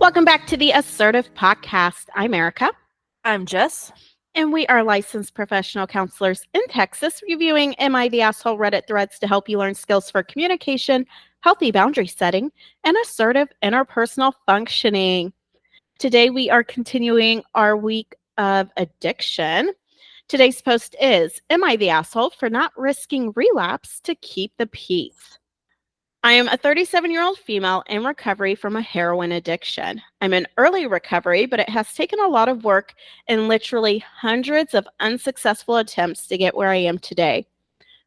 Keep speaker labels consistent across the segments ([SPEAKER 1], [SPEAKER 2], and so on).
[SPEAKER 1] Welcome back to the Assertive Podcast. I'm Erica,
[SPEAKER 2] I'm Jess.
[SPEAKER 1] and we are licensed professional counselors in Texas, reviewing Am I the Asshole Reddit threads to help you learn skills for communication, healthy boundary setting, and assertive interpersonal functioning. Today, we are continuing our week of addiction. Today's post is Am I the Asshole for not risking relapse to keep the peace? I am a 37-year-old female in recovery from a heroin addiction. I'm in early recovery, but it has taken a lot of work and literally hundreds of unsuccessful attempts to get where I am today.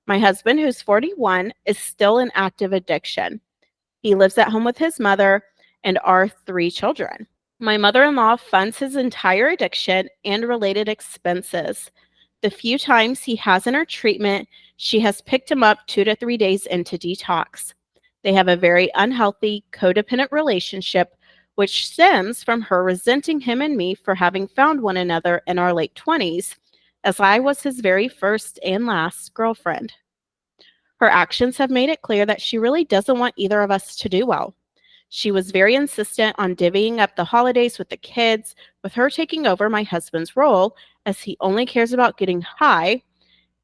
[SPEAKER 1] My husband, who's 41, is still in active addiction. He lives at home with his mother and our 3 children. My mother-in-law funds his entire addiction and related expenses. The few times he has in her treatment, she has picked him up 2 to 3 days into detox. They have a very unhealthy, codependent relationship, which stems from her resenting him and me for having found one another in our late 20s, as I was his very first and last girlfriend. Her actions have made it clear that she really doesn't want either of us to do well. She was very insistent on divvying up the holidays with the kids, with her taking over my husband's role, as he only cares about getting high,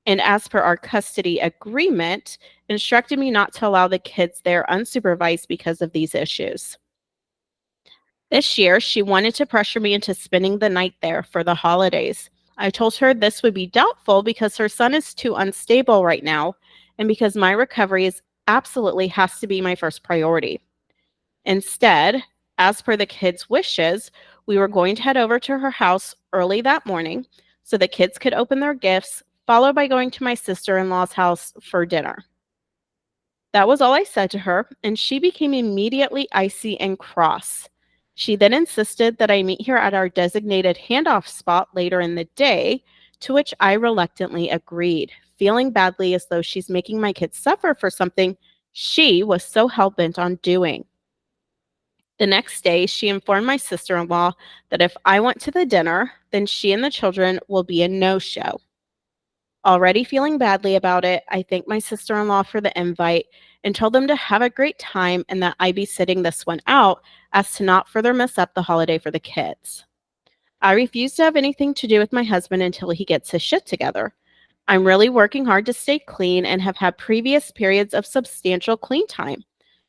[SPEAKER 1] and as per our custody agreement, instructed me not to allow the kids there unsupervised because of these issues. This year, she wanted to pressure me into spending the night there for the holidays. I told her this would be doubtful because her son is too unstable right now, and because my recovery absolutely has to be my first priority. Instead, as per the kids' wishes, we were going to head over to her house early that morning so the kids could open their gifts, followed by going to my sister-in-law's house for dinner. That was all I said to her, and she became immediately icy and cross. She then insisted that I meet her at our designated handoff spot later in the day, to which I reluctantly agreed, feeling badly as though she's making my kids suffer for something she was so hell-bent on doing. The next day, she informed my sister-in-law that if I went to the dinner, then she and the children will be a no-show. Already feeling badly about it, I thanked my sister-in-law for the invite and told them to have a great time and that I'd be sitting this one out as to not further mess up the holiday for the kids. I refuse to have anything to do with my husband until he gets his shit together. I'm really working hard to stay clean and have had previous periods of substantial clean time.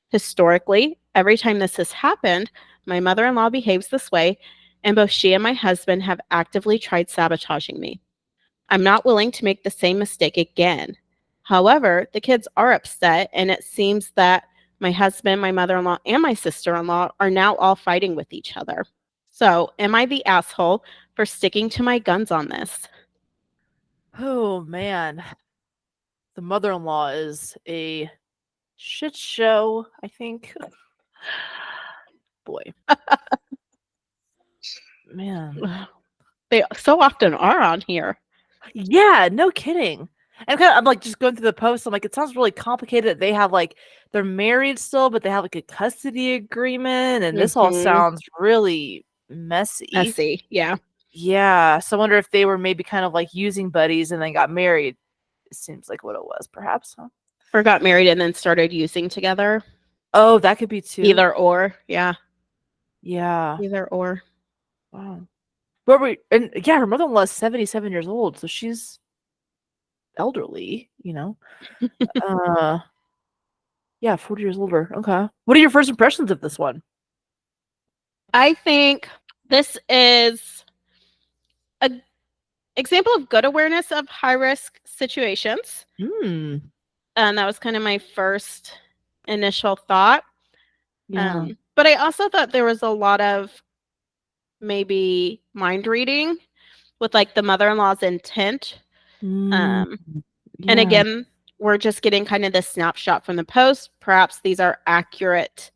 [SPEAKER 1] Historically, every time this has happened, my mother-in-law behaves this way, and both she and my husband have actively tried sabotaging me. I'm not willing to make the same mistake again. However, the kids are upset, and it seems that my husband, my mother-in-law, and my sister-in-law are now all fighting with each other. So, am I the asshole for sticking to my guns on this?
[SPEAKER 2] Oh, man. The mother-in-law is a shit show, I think. Boy. Man.
[SPEAKER 1] They so often are on here.
[SPEAKER 2] Yeah, no kidding. And I'm like just going through the post. I'm like, it sounds really complicated. That they have they're married still, but they have a custody agreement, and this all sounds really messy.
[SPEAKER 1] Messy, yeah.
[SPEAKER 2] Yeah. So I wonder if they were maybe kind of using buddies and then got married. It seems like what it was, perhaps. Huh?
[SPEAKER 1] Or got married and then started using together.
[SPEAKER 2] Oh, that could be too.
[SPEAKER 1] Either or, yeah.
[SPEAKER 2] Yeah.
[SPEAKER 1] Either or.
[SPEAKER 2] Wow. Where we and yeah, her mother-in-law is 77 years old, so she's elderly, Yeah, 40 years older. Okay. What are your first impressions of this one?
[SPEAKER 1] I think this is an example of good awareness of high-risk situations. And that was kind of my first initial thought.
[SPEAKER 2] Yeah.
[SPEAKER 1] But I also thought there was a lot of maybe mind reading with the mother-in-law's intent. And again, we're just getting kind of this snapshot from the post. Perhaps these are accurate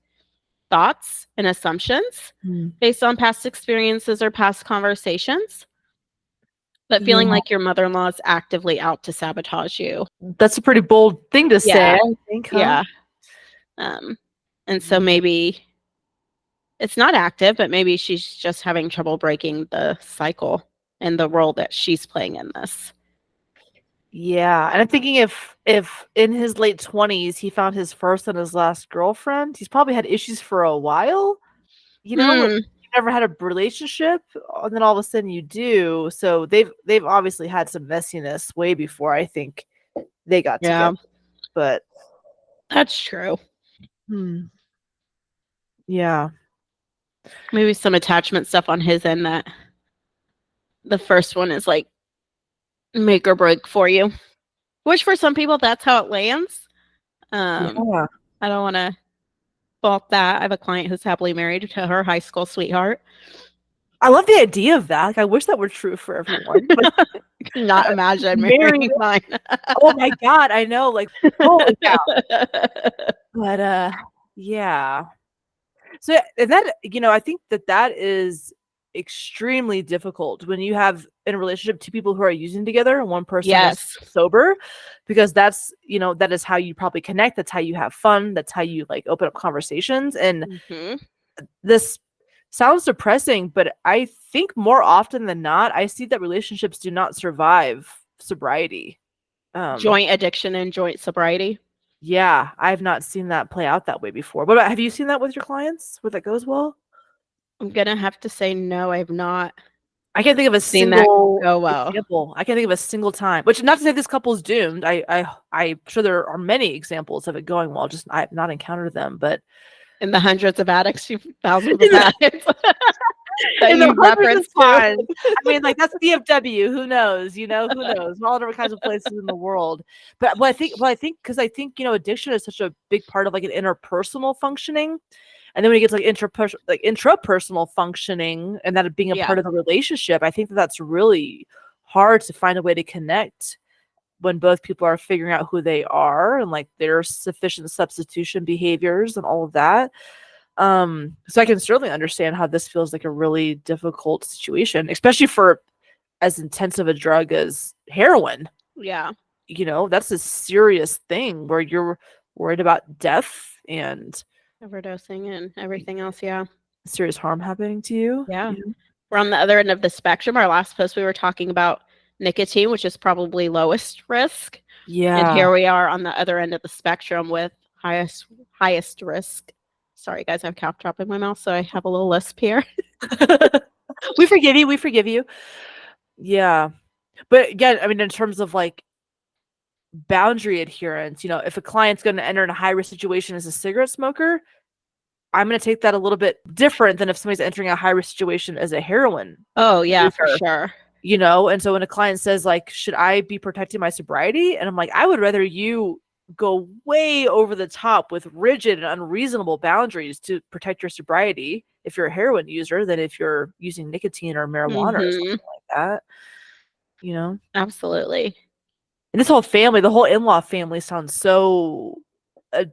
[SPEAKER 1] thoughts and assumptions based on past experiences or past conversations. But feeling like your mother-in-law is actively out to sabotage you.
[SPEAKER 2] That's a pretty bold thing to say, I think. Huh?
[SPEAKER 1] Yeah. And so maybe it's not active, but maybe she's just having trouble breaking the cycle and the role that she's playing in this.
[SPEAKER 2] Yeah. And I'm thinking if in his late 20s he found his first and his last girlfriend, he's probably had issues for a while. you know, like,
[SPEAKER 1] Hmm.
[SPEAKER 2] you've never had a relationship, and then all of a sudden you do. So they've obviously had some messiness way before I think they got
[SPEAKER 1] Yeah,
[SPEAKER 2] together. But
[SPEAKER 1] that's true.
[SPEAKER 2] hmm, yeah.
[SPEAKER 1] Maybe some attachment stuff on his end that the first one is like make or break for you. Which for some people that's how it lands.
[SPEAKER 2] Yeah.
[SPEAKER 1] I don't want to fault that. I have a client who's happily married to her high school sweetheart.
[SPEAKER 2] I love the idea of that. Like, I wish that were true for everyone. Like,
[SPEAKER 1] Cannot imagine
[SPEAKER 2] married.
[SPEAKER 1] marrying mine.
[SPEAKER 2] Oh my God, I know. Like, holy cow. But yeah. So and that, I think that is extremely difficult when you have in a relationship two people who are using together and one person is
[SPEAKER 1] Yes.
[SPEAKER 2] sober, because that's, that is how you probably connect. That's how you have fun. That's how you like open up conversations. And
[SPEAKER 1] Hmm.
[SPEAKER 2] this sounds depressing, but I think more often than not, I see that relationships do not survive sobriety.
[SPEAKER 1] Joint addiction and joint sobriety.
[SPEAKER 2] Yeah, I've not seen that play out that way before. But have you seen that with your clients where that goes well?
[SPEAKER 1] I'm gonna have to say no, I've not
[SPEAKER 2] I can't think of a
[SPEAKER 1] seen that
[SPEAKER 2] single
[SPEAKER 1] go well.
[SPEAKER 2] example. I can't think of a single time. Which, not to say this couple's doomed. I'm sure there are many examples of it going well. Just I've not encountered them. But
[SPEAKER 1] In the hundreds of addicts, thousands of
[SPEAKER 2] in the,
[SPEAKER 1] addicts that
[SPEAKER 2] in the
[SPEAKER 1] you
[SPEAKER 2] hundreds is
[SPEAKER 1] referenced to.
[SPEAKER 2] fine. I mean, like, that's DFW. Who knows? Who knows? We're all different kinds of places in the world. But because I think addiction is such a big part of like an interpersonal functioning. And then when you get to like intrapersonal functioning and that being a
[SPEAKER 1] Yeah.
[SPEAKER 2] part of the relationship, I think that's really hard to find a way to connect when both people are figuring out who they are and like their sufficient substitution behaviors and all of that. So I can certainly understand how this feels like a really difficult situation, especially for as intensive a drug as heroin.
[SPEAKER 1] Yeah.
[SPEAKER 2] That's a serious thing where you're worried about death and
[SPEAKER 1] Overdosing and everything else. Yeah.
[SPEAKER 2] serious harm happening to you.
[SPEAKER 1] Yeah. We're on the other end of the spectrum. Our last post, we were talking about nicotine, which is probably lowest risk. And
[SPEAKER 2] Yeah.
[SPEAKER 1] here we are on the other end of the spectrum with highest risk. Sorry, guys, I have cough drop in my mouth, so I have a little lisp here.
[SPEAKER 2] We forgive you. We forgive you. Yeah. But again, I mean, in terms of like boundary adherence, if a client's going to enter in a high risk situation as a cigarette smoker, I'm going to take that a little bit different than if somebody's entering a high risk situation as a heroin
[SPEAKER 1] Oh, yeah,
[SPEAKER 2] user.
[SPEAKER 1] for sure.
[SPEAKER 2] And so when a client says like, should I be protecting my sobriety? And I'm like, I would rather you go way over the top with rigid and unreasonable boundaries to protect your sobriety if you're a heroin user than if you're using nicotine or marijuana or something like that.
[SPEAKER 1] Absolutely.
[SPEAKER 2] And this whole family, the whole in-law family sounds so a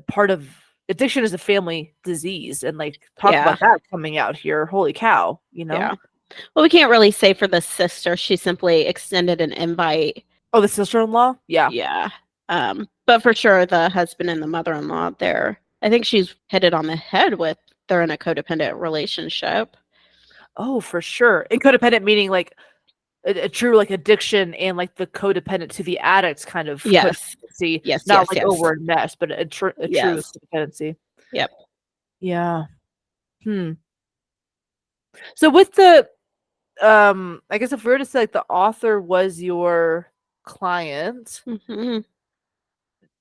[SPEAKER 2] part of addiction is a family disease, and like talk about that coming out here. Holy cow,
[SPEAKER 1] Yeah. Well, we can't really say for the sister. She simply extended an invite.
[SPEAKER 2] Oh, the sister-in-law? Yeah.
[SPEAKER 1] Yeah. But for sure, the husband and the mother-in-law, I think she's hit it on the head with they're in a codependent relationship.
[SPEAKER 2] Oh, for sure. And codependent meaning like a true like addiction and like the codependent to the addict kind of codependency.
[SPEAKER 1] Yes.
[SPEAKER 2] Not like over enmeshed, but a true codependency.
[SPEAKER 1] Yep.
[SPEAKER 2] Yeah. So with the I guess if we were to say like the author was your client,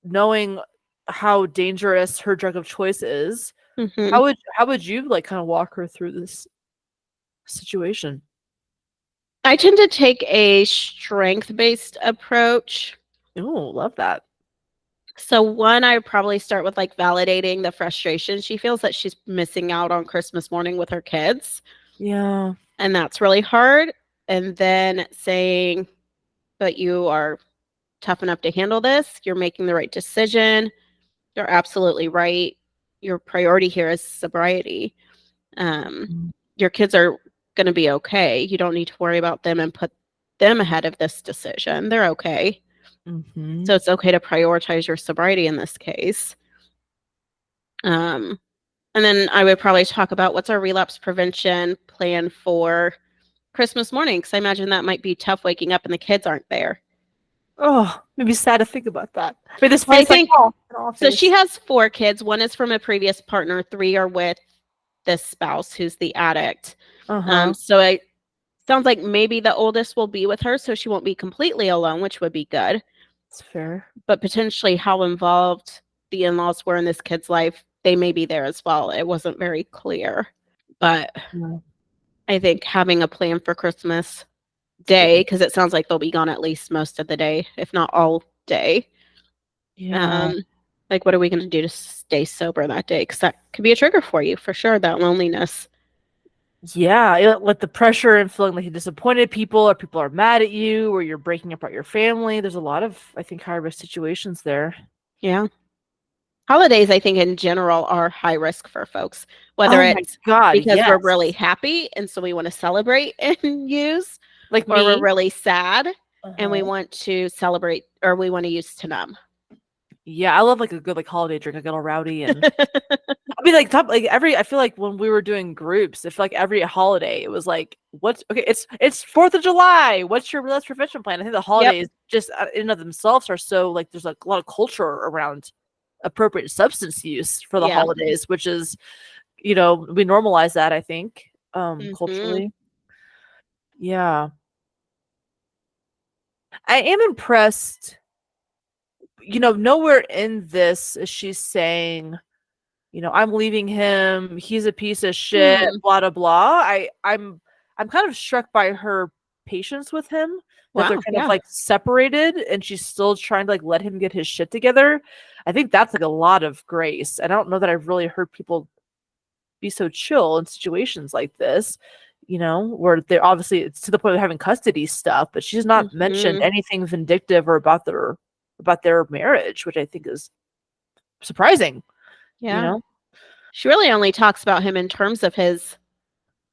[SPEAKER 2] knowing how dangerous her drug of choice is, how would you like kind of walk her through this situation?
[SPEAKER 1] I tend to take a strength-based approach.
[SPEAKER 2] Oh, love that.
[SPEAKER 1] So one, I would probably start with like validating the frustration. She feels that she's missing out on Christmas morning with her kids.
[SPEAKER 2] Yeah.
[SPEAKER 1] And that's really hard. And then saying, but you are tough enough to handle this. You're making the right decision. You're absolutely right. Your priority here is sobriety. Your kids are going to be okay. You don't need to worry about them and put them ahead of this decision. They're okay. So it's okay to prioritize your sobriety in this case. And then I would probably talk about what's our relapse prevention plan for Christmas morning, because I imagine that might be tough waking up and the kids aren't there.
[SPEAKER 2] Oh, maybe sad to think about that. But this
[SPEAKER 1] I think so. She has 4 kids. 1 is from a previous partner. 3 are with this spouse who's the addict.
[SPEAKER 2] Uh-huh.
[SPEAKER 1] So it sounds like maybe the oldest will be with her, so she won't be completely alone, which would be good.
[SPEAKER 2] That's fair.
[SPEAKER 1] But potentially how involved the in-laws were in this kid's life, they may be there as well. It wasn't very clear. But
[SPEAKER 2] Yeah.
[SPEAKER 1] I think having a plan for Christmas
[SPEAKER 2] It's a good
[SPEAKER 1] Day,
[SPEAKER 2] idea.
[SPEAKER 1] because it sounds like they'll be gone at least most of the day, if not all day.
[SPEAKER 2] Yeah.
[SPEAKER 1] Like, what are we going to do to stay sober that day? Because that could be a trigger for you, for sure, that loneliness.
[SPEAKER 2] Yeah, like the pressure and feeling like you disappointed people, or people are mad at you, or you're breaking apart your family. There's a lot of, I think, high risk situations there.
[SPEAKER 1] Yeah. Holidays, I think, in general, are high risk for folks, whether
[SPEAKER 2] Oh my
[SPEAKER 1] it's
[SPEAKER 2] God,
[SPEAKER 1] because we're really
[SPEAKER 2] yes.
[SPEAKER 1] happy and so we want to celebrate and use,
[SPEAKER 2] Like
[SPEAKER 1] or we're
[SPEAKER 2] me.
[SPEAKER 1] really sad and we
[SPEAKER 2] Uh-huh.
[SPEAKER 1] want to celebrate, or we want to use to numb.
[SPEAKER 2] Yeah, I love like a good like holiday drink. I get all rowdy and I mean like every I feel like when we were doing groups, I feel like every holiday it was like what's okay, it's 4th of July. What's your relapse prevention plan? I think the
[SPEAKER 1] Yep.
[SPEAKER 2] holidays just in and of themselves are so like there's like a lot of culture around appropriate substance use for the
[SPEAKER 1] Yeah.
[SPEAKER 2] holidays, which is we normalize that, I think,
[SPEAKER 1] Hmm.
[SPEAKER 2] culturally. Yeah. I am impressed, nowhere in this is she saying, I'm leaving him. He's a piece of shit.
[SPEAKER 1] Hmm.
[SPEAKER 2] Blah blah blah. I'm kind of struck by her patience with him. That they're
[SPEAKER 1] Wow.
[SPEAKER 2] kind of
[SPEAKER 1] Yeah.
[SPEAKER 2] like separated, and she's still trying to like let him get his shit together. I think that's like a lot of grace. And I don't know that I've really heard people be so chill in situations like this. Where they're obviously it's to the point of having custody stuff, but she's not mentioned
[SPEAKER 1] Hmm.
[SPEAKER 2] anything vindictive or about their marriage, which I think is surprising. You
[SPEAKER 1] Yeah.
[SPEAKER 2] know.
[SPEAKER 1] She really only talks about him in terms of his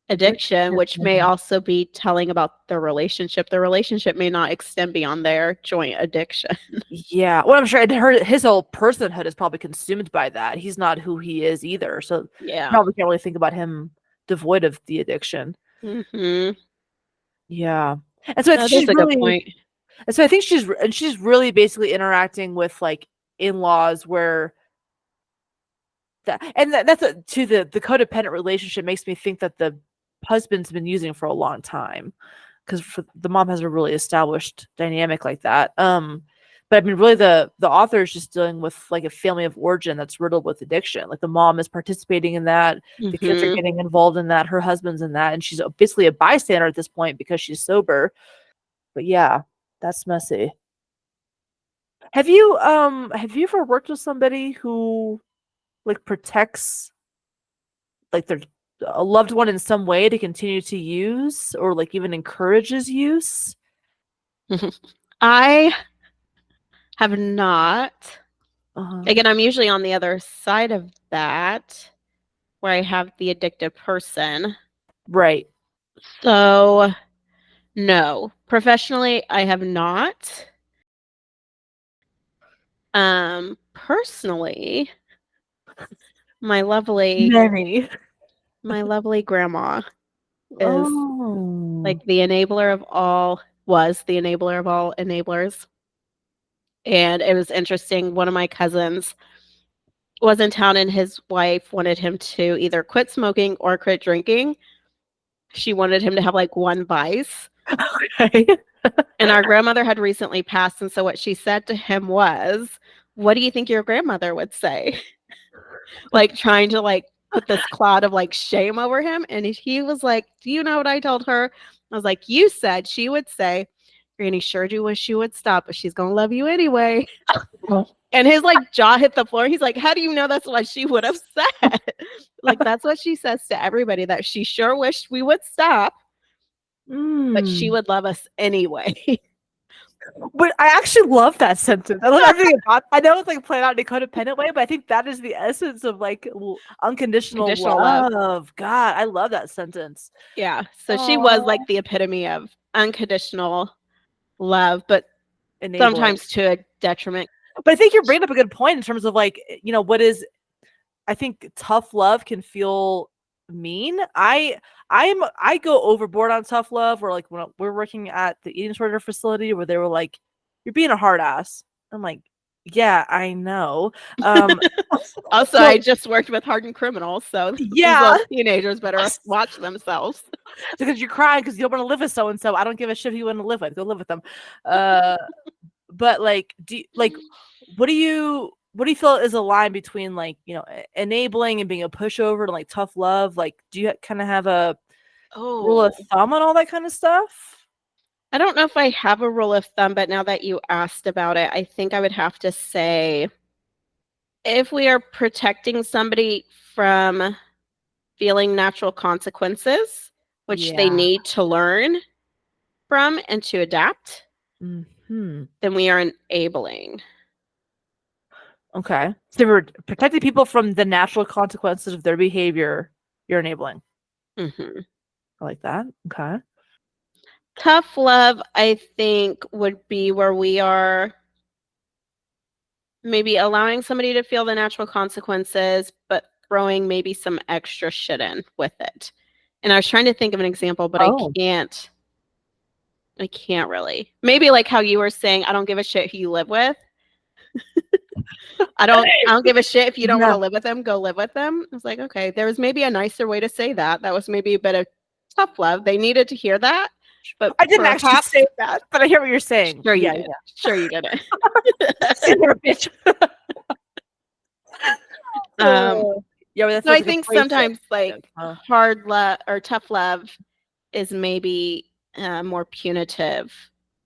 [SPEAKER 1] addiction, which may
[SPEAKER 2] Addiction.
[SPEAKER 1] also be telling about their relationship. The relationship may not extend beyond their joint addiction.
[SPEAKER 2] Yeah, well, I'm sure his whole personhood is probably consumed by that. He's not who he is either, so
[SPEAKER 1] Yeah.
[SPEAKER 2] probably can't really think about him devoid of the addiction.
[SPEAKER 1] Hmm.
[SPEAKER 2] Yeah, and so
[SPEAKER 1] That is a good point.
[SPEAKER 2] I think she's really basically interacting with like in-laws where to the codependent relationship makes me think that the husband's been using for a long time because the mom has a really established dynamic like that. But I mean, really, the author is just dealing with like a family of origin that's riddled with addiction. Like the mom is participating in that, the kids are
[SPEAKER 1] Hmm.
[SPEAKER 2] getting involved in that, her husband's in that, and she's basically a bystander at this point because she's sober. But yeah, that's messy. Have you ever worked with somebody who like protects like their a loved one in some way to continue to use or like even encourages use?
[SPEAKER 1] I have not.
[SPEAKER 2] Uh-huh.
[SPEAKER 1] Again, I'm usually on the other side of that, where I have the addicted person.
[SPEAKER 2] Right.
[SPEAKER 1] So, no. Professionally, I have not. Personally, my lovely
[SPEAKER 2] Many.
[SPEAKER 1] my lovely grandma is
[SPEAKER 2] Oh.
[SPEAKER 1] like the enabler of all, was the enabler of all enablers. And it was interesting. One of my cousins was in town and his wife wanted him to either quit smoking or quit drinking. She wanted him to have like one vice.
[SPEAKER 2] Okay.
[SPEAKER 1] And our grandmother had recently passed. And so what she said to him was, "What do you think your grandmother would say?" Like trying to like put this cloud of like shame over him. And he was like, "Do you know what I told her?" I was like, "You said she would say, Granny sure do wish she would stop, but she's gonna love you anyway." And his like jaw hit the floor. He's like, "How do you know that's what she would have said?" Like that's what she says to everybody, that she sure wished we would stop, but she
[SPEAKER 2] Mm.
[SPEAKER 1] would love us anyway.
[SPEAKER 2] But I actually love that sentence. I love everything about. I know it's like played out in a codependent way, but I think that is the essence of like unconditional
[SPEAKER 1] Conditional love.
[SPEAKER 2] love. God, I love that sentence.
[SPEAKER 1] Yeah. So she was like
[SPEAKER 2] Oh,
[SPEAKER 1] the epitome of unconditional love, but
[SPEAKER 2] enabling.
[SPEAKER 1] sometimes to a detriment.
[SPEAKER 2] But I think you're bringing up a good point in terms of like what is. I think tough love can feel mean. I go overboard on tough love. Or like when we're working at the eating disorder facility, where they were like, "You're being a hard ass." I'm like, Yeah, I know. Um,
[SPEAKER 1] Also,
[SPEAKER 2] so
[SPEAKER 1] I just worked with hardened criminals, so these
[SPEAKER 2] yeah,
[SPEAKER 1] little teenagers better watch themselves.
[SPEAKER 2] because you're crying because you don't want to live with so and so. I don't give a shit who you want to live with. Go live with them. Uh, but like, what do you feel is a line between like enabling and being a pushover and like tough love? Like, do you kind of have a rule of
[SPEAKER 1] Oh,
[SPEAKER 2] thumb on all that kind of stuff?
[SPEAKER 1] I don't know if I have a rule of thumb, but now that you asked about it, I think I would have to say if we are protecting somebody from feeling natural consequences, which they
[SPEAKER 2] Yeah.
[SPEAKER 1] need to learn from and to adapt,
[SPEAKER 2] Hmm.
[SPEAKER 1] then we are enabling.
[SPEAKER 2] Okay. So we're protecting people from the natural consequences of their behavior. You're enabling.
[SPEAKER 1] Hmm.
[SPEAKER 2] I like that. Okay.
[SPEAKER 1] Tough love, I think, would be where we are maybe allowing somebody to feel the natural consequences, but throwing maybe some extra shit in with it. And I was trying to think of an example, but
[SPEAKER 2] Oh.
[SPEAKER 1] I can't really. Maybe like how you were saying, I don't give a shit who you live with. I don't give a shit if you don't want
[SPEAKER 2] Yeah.
[SPEAKER 1] to live with them, go live with them. I was like, okay, there was maybe a nicer way to say that. That was maybe a bit of tough love. They needed to hear that, but
[SPEAKER 2] I didn't actually
[SPEAKER 1] perhaps
[SPEAKER 2] say that, but I hear what you're saying.
[SPEAKER 1] sure you
[SPEAKER 2] Yeah,
[SPEAKER 1] did. Sure you did
[SPEAKER 2] yeah. You're a bitch.
[SPEAKER 1] um,
[SPEAKER 2] Yeah, but that
[SPEAKER 1] so
[SPEAKER 2] feels
[SPEAKER 1] I
[SPEAKER 2] like a
[SPEAKER 1] think
[SPEAKER 2] place that.
[SPEAKER 1] sometimes like hard love or tough love is maybe more punitive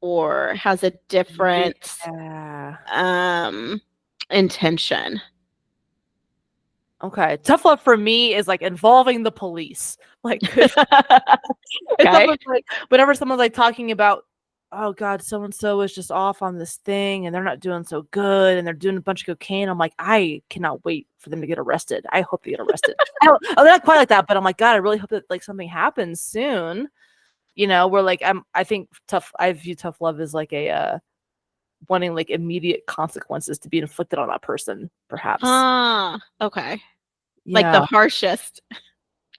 [SPEAKER 1] or has a different
[SPEAKER 2] Yeah.
[SPEAKER 1] intention.
[SPEAKER 2] Okay. Tough love for me is like involving the police. Like if
[SPEAKER 1] Okay.
[SPEAKER 2] someone's like, whenever someone's like talking about, oh God, so and so is just off on this thing and they're not doing so good and they're doing a bunch of cocaine. I'm like, I cannot wait for them to get arrested. I hope they get arrested. I'm not quite like that, but I'm like, God, I really hope that like something happens soon. Where like I view tough love as like a wanting like immediate consequences to be inflicted on that person, perhaps.
[SPEAKER 1] Okay. Like the
[SPEAKER 2] Yeah.
[SPEAKER 1] harshest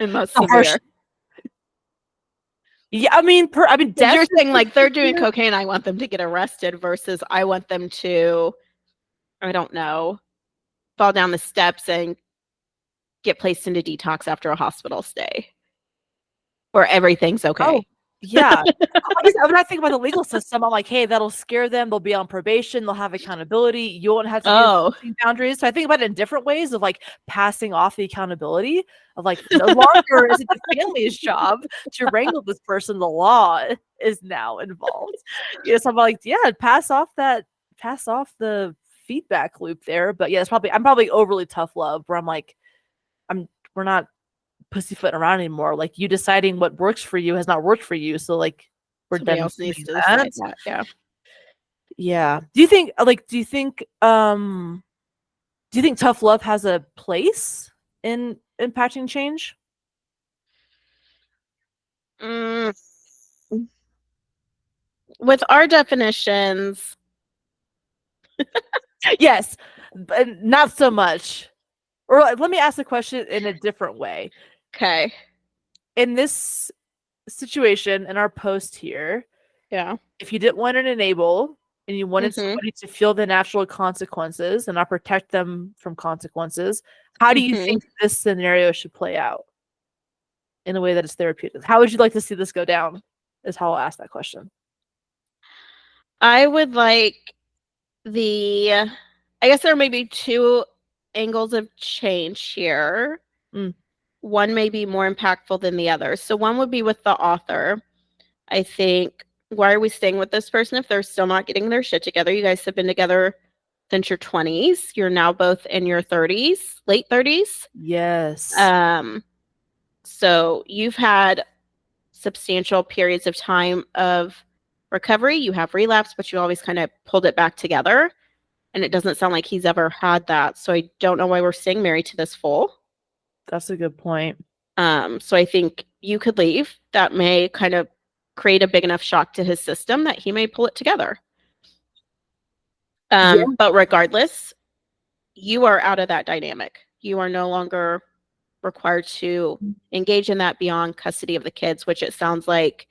[SPEAKER 1] and most
[SPEAKER 2] The harsh.
[SPEAKER 1] severe.
[SPEAKER 2] Yeah, I mean,
[SPEAKER 1] Because
[SPEAKER 2] death
[SPEAKER 1] you're
[SPEAKER 2] is
[SPEAKER 1] saying like they're doing
[SPEAKER 2] severe.
[SPEAKER 1] cocaine, I want them to get arrested versus I want them to, I don't know, fall down the steps and get placed into detox after a hospital stay where everything's
[SPEAKER 2] Oh,
[SPEAKER 1] okay.
[SPEAKER 2] yeah. I guess when I think about the legal system, I'm like, hey, that'll scare them. They'll be on probation. They'll have accountability. You won't have to be
[SPEAKER 1] Oh,
[SPEAKER 2] enforcing boundaries. So I think about it in different ways of like passing off the accountability of like no longer is it the family's job to wrangle this person. The law is now involved. So I'm like, yeah, pass off the feedback loop there. But yeah, I'm probably overly tough love where I'm like, we're not pussyfooting around anymore. Like you deciding what works for you has not worked for you. So like we're
[SPEAKER 1] somebody
[SPEAKER 2] done
[SPEAKER 1] else needs
[SPEAKER 2] doing
[SPEAKER 1] to
[SPEAKER 2] that.
[SPEAKER 1] decide that. Yeah.
[SPEAKER 2] Yeah. Do you think tough love has a place in impacting change?
[SPEAKER 1] Mm, with our definitions,
[SPEAKER 2] Yes, but not so much. Or let me ask the question in a different way.
[SPEAKER 1] okay.
[SPEAKER 2] In this situation, in our post here,
[SPEAKER 1] Yeah.
[SPEAKER 2] if you didn't want to enable and you wanted
[SPEAKER 1] Mm-hmm.
[SPEAKER 2] somebody to feel the natural consequences and not protect them from consequences, how do you
[SPEAKER 1] Mm-hmm.
[SPEAKER 2] think this scenario should play out in a way that is therapeutic? How would you like to see this go down? Is how I'll ask that question.
[SPEAKER 1] I would like I guess there may be two angles of change here.
[SPEAKER 2] Mm.
[SPEAKER 1] One may be more impactful than the other. So one would be with the author. I think, why are we staying with this person if they're still not getting their shit together? You guys have been together since your 20s. You're now both in your 30s, late 30s.
[SPEAKER 2] Yes.
[SPEAKER 1] So you've had substantial periods of time of recovery. You have relapse, but you always kind of pulled it back together. And it doesn't sound like he's ever had that. So I don't know why we're staying married to this fool.
[SPEAKER 2] That's a good point.
[SPEAKER 1] So I think you could leave. That may kind of create a big enough shock to his system that he may pull it together.
[SPEAKER 2] Yeah.
[SPEAKER 1] But regardless, you are out of that dynamic. You are no longer required to engage in that beyond custody of the kids, which it sounds like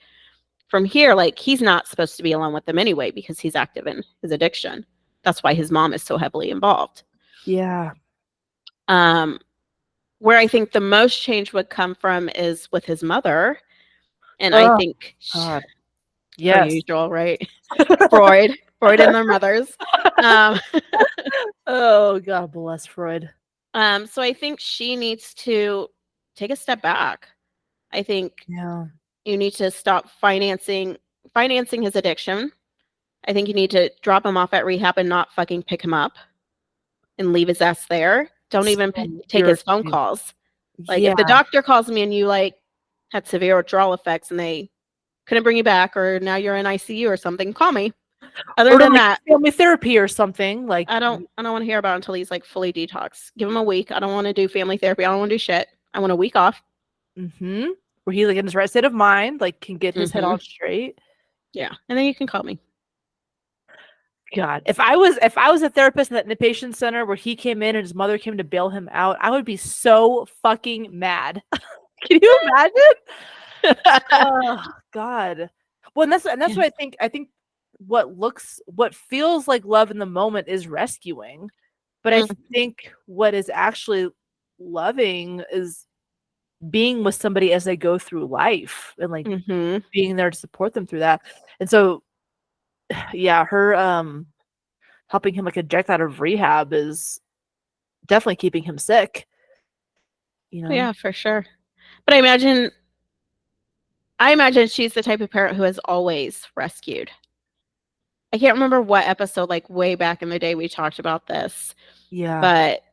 [SPEAKER 1] from here, like he's not supposed to be alone with them anyway because he's active in his addiction. That's why his mom is so heavily involved.
[SPEAKER 2] Yeah.
[SPEAKER 1] Where I think the most change would come from is with his mother. And I
[SPEAKER 2] Oh,
[SPEAKER 1] think
[SPEAKER 2] God.
[SPEAKER 1] per
[SPEAKER 2] Yes.
[SPEAKER 1] usual, right? Freud and their mothers. Um,
[SPEAKER 2] Oh, God bless Freud.
[SPEAKER 1] so I think she needs to take a step back. I think
[SPEAKER 2] Yeah.
[SPEAKER 1] you need to stop financing his addiction. I think you need to drop him off at rehab and not fucking pick him up and leave his ass there. Don't even
[SPEAKER 2] So
[SPEAKER 1] take his phone
[SPEAKER 2] irritating.
[SPEAKER 1] calls. Like if
[SPEAKER 2] Yeah.
[SPEAKER 1] the doctor calls me and you like had severe withdrawal effects and they couldn't bring you back or now you're in ICU or something, call me. Other
[SPEAKER 2] Or to
[SPEAKER 1] than
[SPEAKER 2] like
[SPEAKER 1] that,
[SPEAKER 2] family therapy or something. Like,
[SPEAKER 1] I don't want to hear about it until he's like fully detox. Give him a week. I don't want to do family therapy. I don't want to do shit. I want a week off.
[SPEAKER 2] where he's like in his right state of mind, like can get his head on straight.
[SPEAKER 1] Yeah. And then you can call me.
[SPEAKER 2] God, if I was a therapist in the patient center where he came in and his mother came to bail him out, I would be so fucking mad. Can you imagine? Oh God. Well, and that's what I think what feels like love in the moment is rescuing. But I think what is actually loving is being with somebody as they go through life and like being there to support them through that. And so yeah, her helping him like eject out of rehab is definitely keeping him sick. You know?
[SPEAKER 1] Yeah, for sure. But I imagine she's the type of parent who has always rescued. I can't remember what episode, like way back in the day, we talked about this.
[SPEAKER 2] Yeah.
[SPEAKER 1] But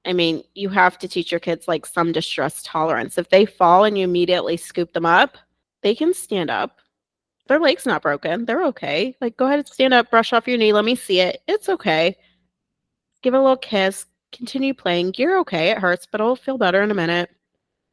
[SPEAKER 1] I mean, you have to teach your kids like some distress tolerance. If they fall and you immediately scoop them up, they can stand up. Their leg's not broken. They're okay. Like, go ahead and stand up, brush off your knee. Let me see it. It's okay. Give it a little kiss. Continue playing. You're okay. It hurts, but it'll feel better in a minute.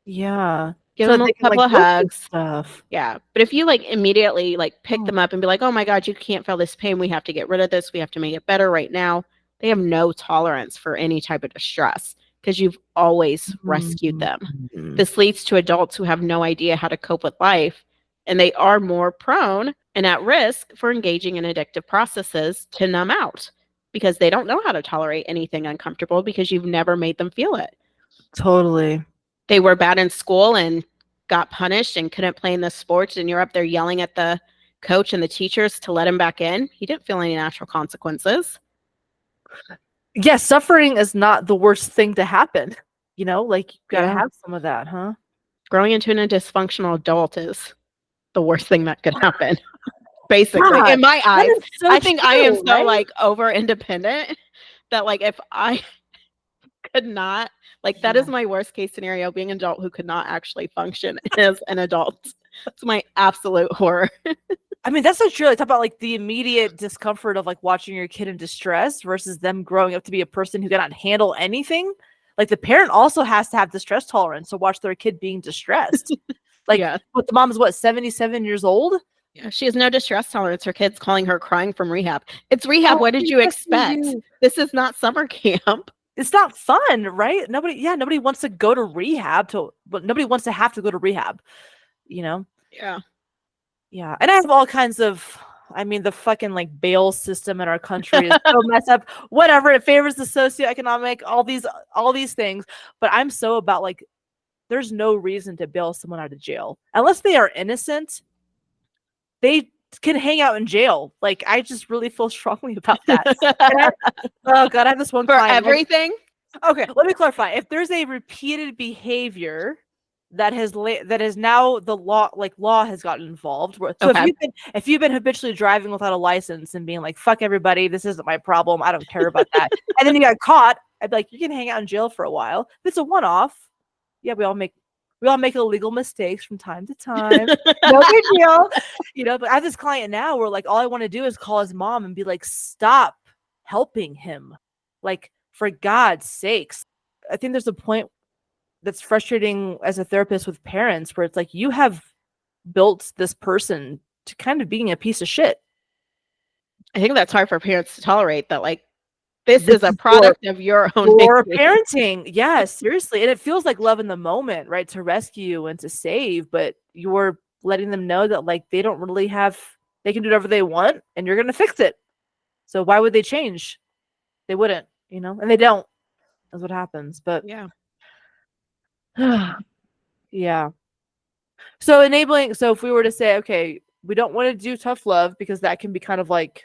[SPEAKER 2] Yeah.
[SPEAKER 1] Give
[SPEAKER 2] so
[SPEAKER 1] them a couple of hugs.
[SPEAKER 2] Stuff.
[SPEAKER 1] Yeah. But if you like immediately like pick them up and be like, oh my God, you can't feel this pain. We have to get rid of this. We have to make it better right now. They have no tolerance for any type of distress because you've always rescued them. This leads to adults who have no idea how to cope with life, and they are more prone and at risk for engaging in addictive processes to numb out because they don't know how to tolerate anything uncomfortable because you've never made them feel it.
[SPEAKER 2] Totally.
[SPEAKER 1] They were bad in school and got punished and couldn't play in the sports, and you're up there yelling at the coach and the teachers to let him back in. He didn't feel any natural consequences.
[SPEAKER 2] Yeah, suffering is not the worst thing to happen. You know, like you gotta have some of that, huh?
[SPEAKER 1] Growing into a dysfunctional adult is the worst thing that could happen. Basically,
[SPEAKER 2] God,
[SPEAKER 1] in my eyes,
[SPEAKER 2] so
[SPEAKER 1] I think I am so
[SPEAKER 2] right?
[SPEAKER 1] like over independent that like if I could not, like that is my worst case scenario, being an adult who could not actually function as an adult. That's my absolute horror.
[SPEAKER 2] I mean, that's so true. Like, talk about like the immediate discomfort of like watching your kid in distress versus them growing up to be a person who cannot handle anything. Like the parent also has to have distress tolerance to watch their kid being distressed. Like, but the mom is 77 years old?
[SPEAKER 1] Yeah, she has no distress tolerance. Her kid's calling her crying from rehab. It's rehab. What did you expect? This is not summer camp.
[SPEAKER 2] It's not fun, right? Nobody wants to go to rehab but nobody wants to have to go to rehab, you know?
[SPEAKER 1] Yeah.
[SPEAKER 2] Yeah. And I have all kinds of, I mean, the fucking like bail system in our country is so messed up. Whatever. It favors the socioeconomic, all these things. But I'm so about like, there's no reason to bail someone out of jail unless they are innocent. They can hang out in jail. Like, I just really feel strongly about that. Oh God, I have this one
[SPEAKER 1] for
[SPEAKER 2] client.
[SPEAKER 1] Everything.
[SPEAKER 2] Okay, let me clarify. If there's a repeated behavior that is now the law has gotten involved. So if you've been habitually driving without a license and being like, fuck everybody, this isn't my problem, I don't care about that, and then you got caught, I'd be like, you can hang out in jail for a while. If it's a one-off, yeah, we all make illegal mistakes from time to time. No big deal. You know, but I have this client now where like all I want to do is call his mom and be like, stop helping him. Like, for God's sakes. I think there's a point that's frustrating as a therapist with parents where it's like you have built this person to kind of being a piece of shit.
[SPEAKER 1] I think that's hard for parents to tolerate, that like this is a product of your own
[SPEAKER 2] parenting. Yeah, seriously. And it feels like love in the moment, right? To rescue and to save, but you're letting them know that like they don't really have, they can do whatever they want and you're going to fix it. So why would they change? They wouldn't, and they don't. That's what happens. But
[SPEAKER 1] Yeah.
[SPEAKER 2] yeah. So enabling, so if we were to say, okay, we don't want to do tough love because that can be kind of like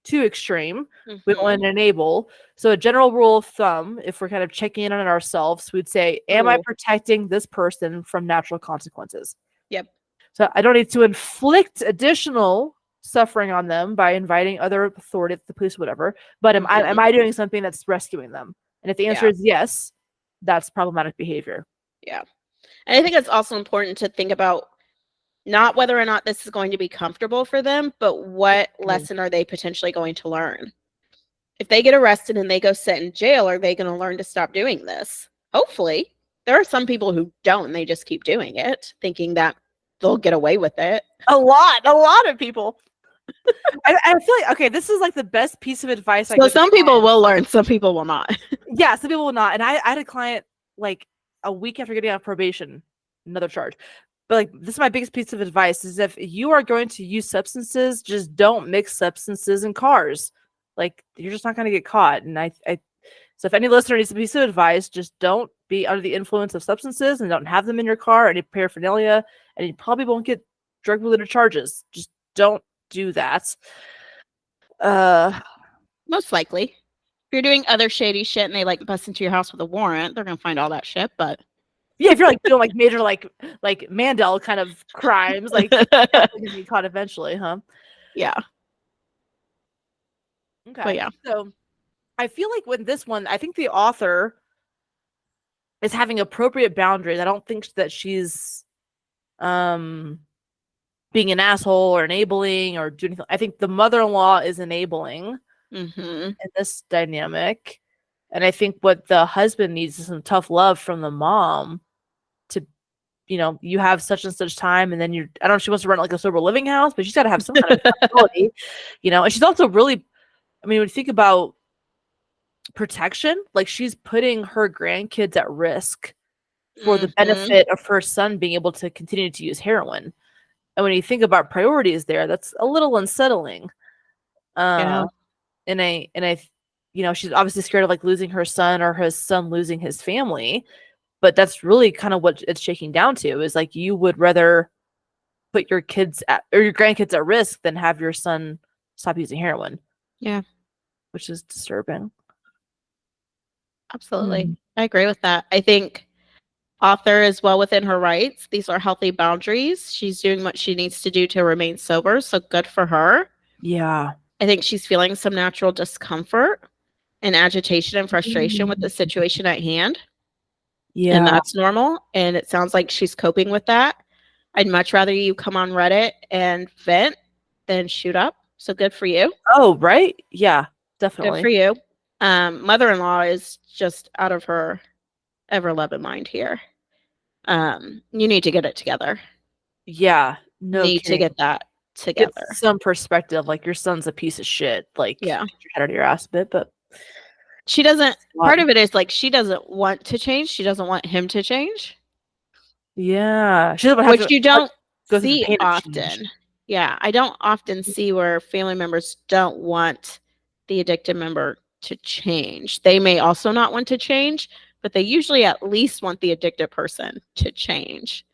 [SPEAKER 2] too extreme. We don't want to enable. So a general rule of thumb, if we're kind of checking in on ourselves, we'd say, am I protecting this person from natural consequences?
[SPEAKER 1] Yep.
[SPEAKER 2] So I don't need to inflict additional suffering on them by inviting other authority, the police, whatever. But am I doing something that's rescuing them? And if the answer is yes, that's problematic behavior.
[SPEAKER 1] Yeah. And I think it's also important to think about not whether or not this is going to be comfortable for them, but what lesson are they potentially going to learn? If they get arrested and they go sit in jail, are they going to learn to stop doing this? Hopefully. There are some people who don't, and they just keep doing it, thinking that they'll get away with it.
[SPEAKER 2] A lot of people. I feel like, okay, this is like the best piece of advice.
[SPEAKER 1] So some people will learn, some people will not.
[SPEAKER 2] Yeah, some people will not. And I had a client like a week after getting out of probation, another charge. But like, this is my biggest piece of advice is if you are going to use substances, just don't mix substances in cars. Like, you're just not going to get caught. And so if any listener needs a piece of advice, just don't be under the influence of substances and don't have them in your car, any paraphernalia, and you probably won't get drug-related charges. Just don't do that.
[SPEAKER 1] Most likely. If you're doing other shady shit and they like bust into your house with a warrant, they're going to find all that shit, but
[SPEAKER 2] yeah, if you're like doing like major like Mandel kind of crimes, like you're definitely gonna be caught eventually, huh?
[SPEAKER 1] Yeah.
[SPEAKER 2] Okay.
[SPEAKER 1] But yeah.
[SPEAKER 2] So I feel like with this one, I think the author is having appropriate boundaries. I don't think that she's being an asshole or enabling or doing anything. I think the mother-in-law is enabling in this dynamic. And I think what the husband needs is some tough love from the mom to, you have such and such time, and then I don't know if she wants to run like a sober living house, but she's got to have some kind of accountability, and she's also really, when you think about protection, like she's putting her grandkids at risk for the benefit of her son being able to continue to use heroin. And when you think about priorities there, that's a little unsettling. And she's obviously scared of like losing her son or her son losing his family. But that's really kind of what it's shaking down to is like you would rather put your kids or your grandkids at risk than have your son stop using heroin.
[SPEAKER 1] Yeah.
[SPEAKER 2] Which is disturbing.
[SPEAKER 1] Absolutely. I agree with that. I think author is well within her rights. These are healthy boundaries. She's doing what she needs to do to remain sober. So good for her.
[SPEAKER 2] Yeah.
[SPEAKER 1] I think she's feeling some natural discomfort and agitation and frustration with the situation at hand. Yeah. And that's normal. And it sounds like she's coping with that. I'd much rather you come on Reddit and vent than shoot up. So good for you.
[SPEAKER 2] Oh, right. Yeah, definitely.
[SPEAKER 1] Good for you. Mother-in-law is just out of her ever-loving mind here. You need to get it together.
[SPEAKER 2] Yeah. No
[SPEAKER 1] need
[SPEAKER 2] kidding.
[SPEAKER 1] to get that together.
[SPEAKER 2] Get some perspective. Like your son's a piece of shit. Like,
[SPEAKER 1] yeah,
[SPEAKER 2] get your head out of your ass a bit, but
[SPEAKER 1] she doesn't. Part of it is like she doesn't want to change. She doesn't want him to change.
[SPEAKER 2] Yeah, she doesn't have
[SPEAKER 1] which you don't see often.
[SPEAKER 2] Change.
[SPEAKER 1] Yeah, I don't often see where family members don't want the addicted member to change. They may also not want to change, but they usually at least want the addicted person to change.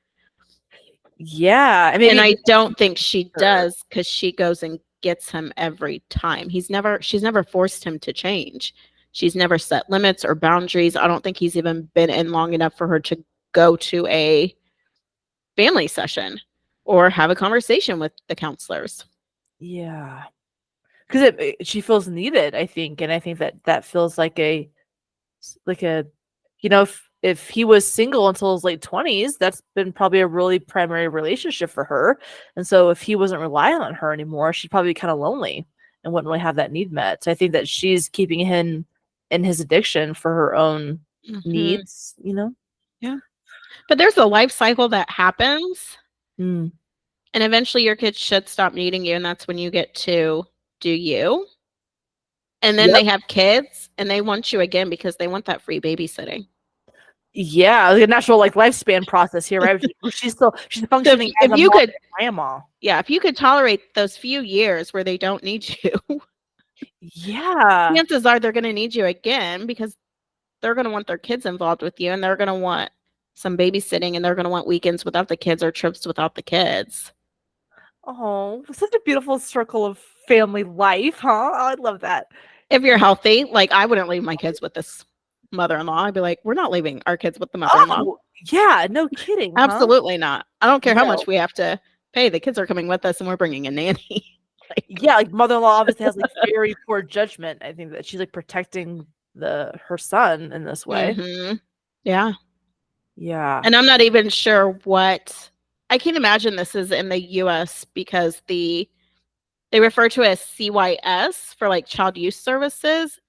[SPEAKER 2] Yeah,
[SPEAKER 1] and I don't think she does because she goes and gets him every time. She's never forced him to change. She's never set limits or boundaries. I don't think he's even been in long enough for her to go to a family session or have a conversation with the counselors.
[SPEAKER 2] Yeah, because she feels needed, I think, and I think that feels like a if he was single until his late 20s, that's been probably a really primary relationship for her. And so if he wasn't relying on her anymore, she'd probably be kind of lonely and wouldn't really have that need met. So I think that she's keeping him in his addiction for her own needs,
[SPEAKER 1] Yeah. But there's a life cycle that happens. And eventually your kids should stop needing you. And that's when you get to do you. And then they have kids and they want you again because they want that free babysitting.
[SPEAKER 2] Yeah, like a natural lifespan process here, right? she's functioning as a grandma.
[SPEAKER 1] Yeah, if you could tolerate those few years where they don't need you,
[SPEAKER 2] Yeah.
[SPEAKER 1] Chances are they're going to need you again because they're going to want their kids involved with you, and they're going to want some babysitting, and they're going to want weekends without the kids or trips without the kids.
[SPEAKER 2] Oh, such a beautiful circle of family life, huh? I love that.
[SPEAKER 1] If you're healthy, like I wouldn't leave my kids with this mother-in-law. I'd be like, we're not leaving our kids with the mother-in-law.
[SPEAKER 2] Oh, yeah, no kidding, huh?
[SPEAKER 1] Absolutely not. I don't care how much
[SPEAKER 2] No.
[SPEAKER 1] we have to pay. The kids are coming with us and we're bringing a nanny. Like,
[SPEAKER 2] Yeah, like mother-in-law obviously has like very poor judgment. I think that she's like protecting her son in this way.
[SPEAKER 1] yeah.
[SPEAKER 2] Yeah.
[SPEAKER 1] And I'm not even sure what I can't imagine this is in the US because they refer to it as CYS for like child youth services.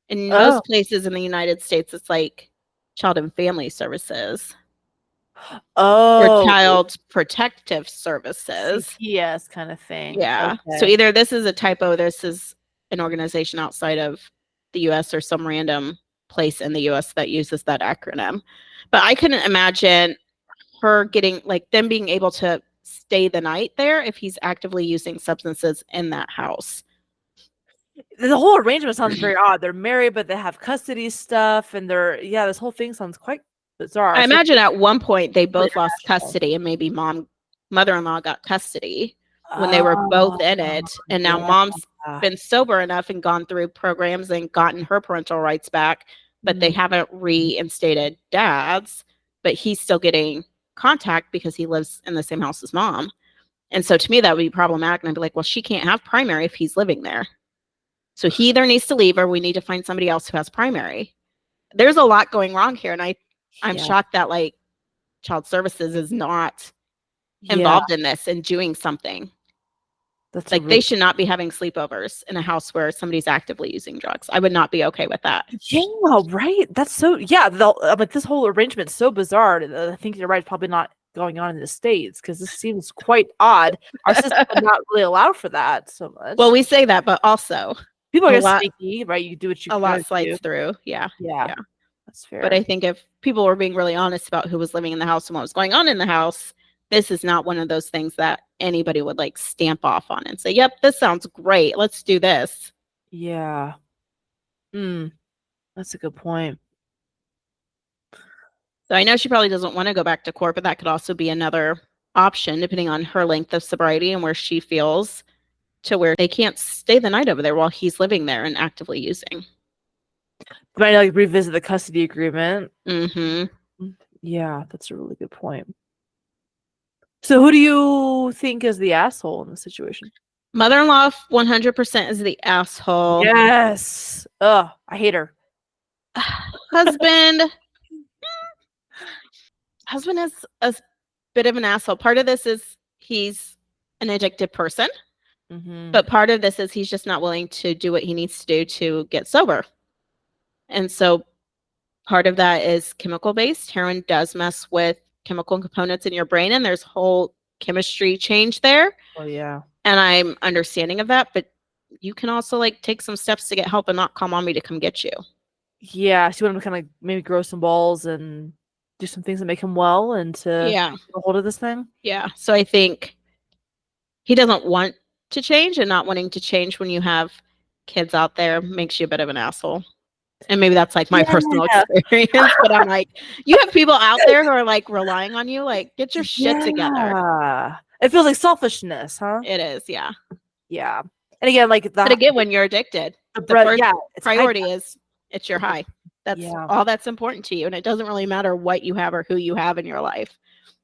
[SPEAKER 1] In
[SPEAKER 2] Oh.
[SPEAKER 1] most places in the United States, it's like child and family services. Or
[SPEAKER 2] Oh,
[SPEAKER 1] child protective services.
[SPEAKER 2] CPS kind of thing.
[SPEAKER 1] Yeah. So
[SPEAKER 2] Okay.
[SPEAKER 1] either this is a typo, this is an organization outside of the US or some random place in the US that uses that acronym. But I couldn't imagine her getting like them being able to stay the night there if he's actively using substances in that house.
[SPEAKER 2] The whole arrangement sounds very odd. They're married, but they have custody stuff, and this whole thing sounds quite bizarre.
[SPEAKER 1] I
[SPEAKER 2] So
[SPEAKER 1] imagine at one point they
[SPEAKER 2] really
[SPEAKER 1] both lost
[SPEAKER 2] international.
[SPEAKER 1] custody and maybe mother-in-law got custody when they were both
[SPEAKER 2] Oh,
[SPEAKER 1] in it. And now
[SPEAKER 2] yeah.
[SPEAKER 1] mom's been sober enough and gone through programs and gotten her parental rights back, but they
[SPEAKER 2] Mm.
[SPEAKER 1] haven't reinstated dad's, but he's still getting contact because he lives in the same house as mom. And so to me, that would be problematic. And I'd be like, well, she can't have primary if he's living there. So he either needs to leave or we need to find somebody else who has primary. There's a lot going wrong here. And I'm
[SPEAKER 2] Yeah.
[SPEAKER 1] shocked that like child services is not
[SPEAKER 2] Yeah.
[SPEAKER 1] involved in this and doing something.
[SPEAKER 2] That's
[SPEAKER 1] like they should not be having sleepovers in a house where somebody's actively using drugs. I would not be okay with that.
[SPEAKER 2] Yeah, right. That's so like this whole arrangement's so bizarre. I think you're right. It's probably not going on in the States because this seems quite odd. Our system would not really allow for that so much.
[SPEAKER 1] Well, we say that, but also
[SPEAKER 2] people
[SPEAKER 1] a
[SPEAKER 2] are
[SPEAKER 1] lot,
[SPEAKER 2] sneaky, right? You do what you
[SPEAKER 1] a lot
[SPEAKER 2] gotta
[SPEAKER 1] slides
[SPEAKER 2] do.
[SPEAKER 1] through. Yeah.
[SPEAKER 2] Yeah, that's fair.
[SPEAKER 1] But I think if people were being really honest about who was living in the house and what was going on in the house, this is not one of those things that anybody would like stamp off on and say, yep, this sounds great. Let's do this.
[SPEAKER 2] Yeah. That's a good point.
[SPEAKER 1] So I know she probably doesn't want to go back to court, but that could also be another option depending on her length of sobriety and where she feels to where they can't stay the night over there while he's living there and actively using.
[SPEAKER 2] Might like revisit the custody agreement.
[SPEAKER 1] Mm-hmm.
[SPEAKER 2] Yeah, that's a really good point. So who do you think is the asshole in the situation?
[SPEAKER 1] Mother-in-law 100% is the asshole.
[SPEAKER 2] Yes. Ugh, I hate her.
[SPEAKER 1] Husband is a bit of an asshole. Part of this is he's an addicted person, but part of this is he's just not willing to do what he needs to do to get sober. And so part of that is chemical based. Heroin does mess with chemical components in your brain, and there's whole chemistry change there.
[SPEAKER 2] Oh yeah.
[SPEAKER 1] And I'm understanding of that, but you can also like take some steps to get help and not call mommy to come get you.
[SPEAKER 2] Yeah, she wanted to kind of maybe grow some balls and do some things that make him well and to get a hold of this thing.
[SPEAKER 1] Yeah. So I think he doesn't want to change, and not wanting to change when you have kids out there makes you a bit of an asshole. And maybe that's like my personal experience, but I'm like, you have people out there who are like relying on you, like get your shit together.
[SPEAKER 2] It feels like selfishness, huh?
[SPEAKER 1] It is, yeah.
[SPEAKER 2] Yeah. And again, like
[SPEAKER 1] but again, when you're addicted, the first priority is it's your high. That's all that's important to you. And it doesn't really matter what you have or who you have in your life.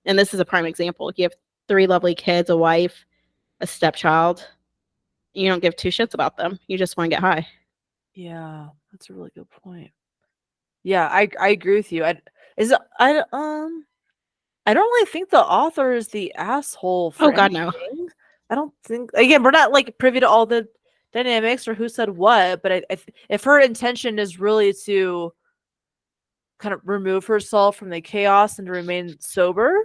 [SPEAKER 1] And this is a prime example. You have 3 lovely kids, a wife, a stepchild. You don't give 2 shits about them. You just want to get high.
[SPEAKER 2] Yeah, that's a really good point. Yeah, I agree with you. I don't really think the author is the asshole for
[SPEAKER 1] God,
[SPEAKER 2] anything.
[SPEAKER 1] no.
[SPEAKER 2] I don't think, again, we're not like privy to all the dynamics or who said what, but if her intention is really to kind of remove herself from the chaos and to remain sober,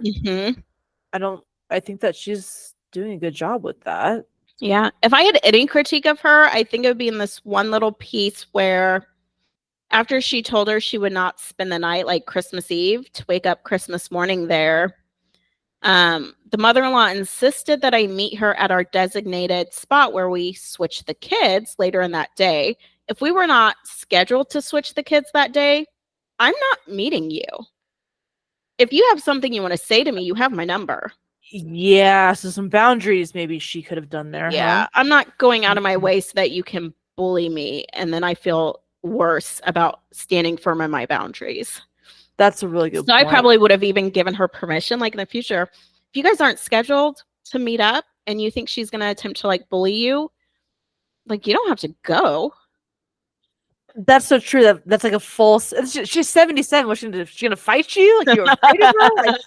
[SPEAKER 2] I think that she's doing a good job with that.
[SPEAKER 1] Yeah. If I had any critique of her, I think it would be in this one little piece where after she told her she would not spend the night like Christmas Eve to wake up Christmas morning there, The mother-in-law insisted that I meet her at our designated spot where we switch the kids later in that day. If we were not scheduled to switch the kids that day, I'm not meeting you. If you have something you want to say to me, you have my number.
[SPEAKER 2] Yeah, so some boundaries maybe she could have done there, huh?
[SPEAKER 1] I'm not going out of my way so that you can bully me and then I feel worse about standing firm in my boundaries.
[SPEAKER 2] That's a really good
[SPEAKER 1] So
[SPEAKER 2] point.
[SPEAKER 1] I probably would have even given her permission, like in the future, if you guys aren't scheduled to meet up and you think she's going to attempt to like bully you, like you don't have to go.
[SPEAKER 2] That's so true. That's like a false. She's 77. What's she gonna fight you? Like you're afraid of her?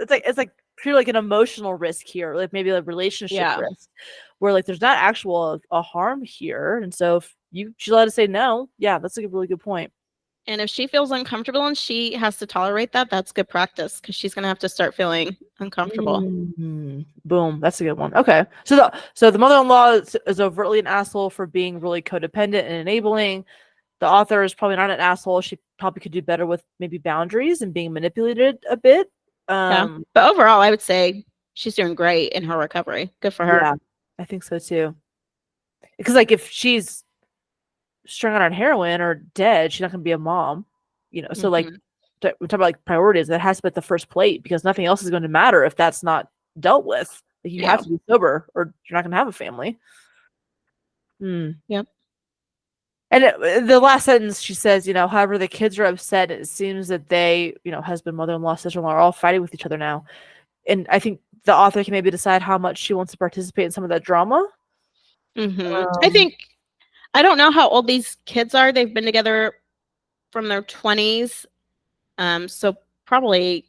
[SPEAKER 2] Like it's like pure like an emotional risk here, like maybe a relationship risk, where like there's not actual a harm here, and so if she's allowed to say no, yeah, that's like a really good point.
[SPEAKER 1] And if she feels uncomfortable and she has to tolerate that, that's good practice because she's gonna have to start feeling uncomfortable.
[SPEAKER 2] Boom, that's a good one. Okay, so the mother-in-law is overtly an asshole for being really codependent and enabling. The author is probably not an asshole. She probably could do better with maybe boundaries and being manipulated a bit.
[SPEAKER 1] But overall, I would say she's doing great in her recovery. Good for her.
[SPEAKER 2] Yeah, I think so too. Because like if she's strung out on heroin or dead, she's not going to be a mom, So like we're talking about like priorities. That has to be at the first plate because nothing else is going to matter if that's not dealt with. Like you have to be sober or you're not going to have a family.
[SPEAKER 1] Yep.
[SPEAKER 2] And the last sentence, she says, however, the kids are upset. It seems that they, husband, mother-in-law, sister-in-law are all fighting with each other now. And I think the author can maybe decide how much she wants to participate in some of that drama.
[SPEAKER 1] I don't know how old these kids are. They've been together from their 20s. So probably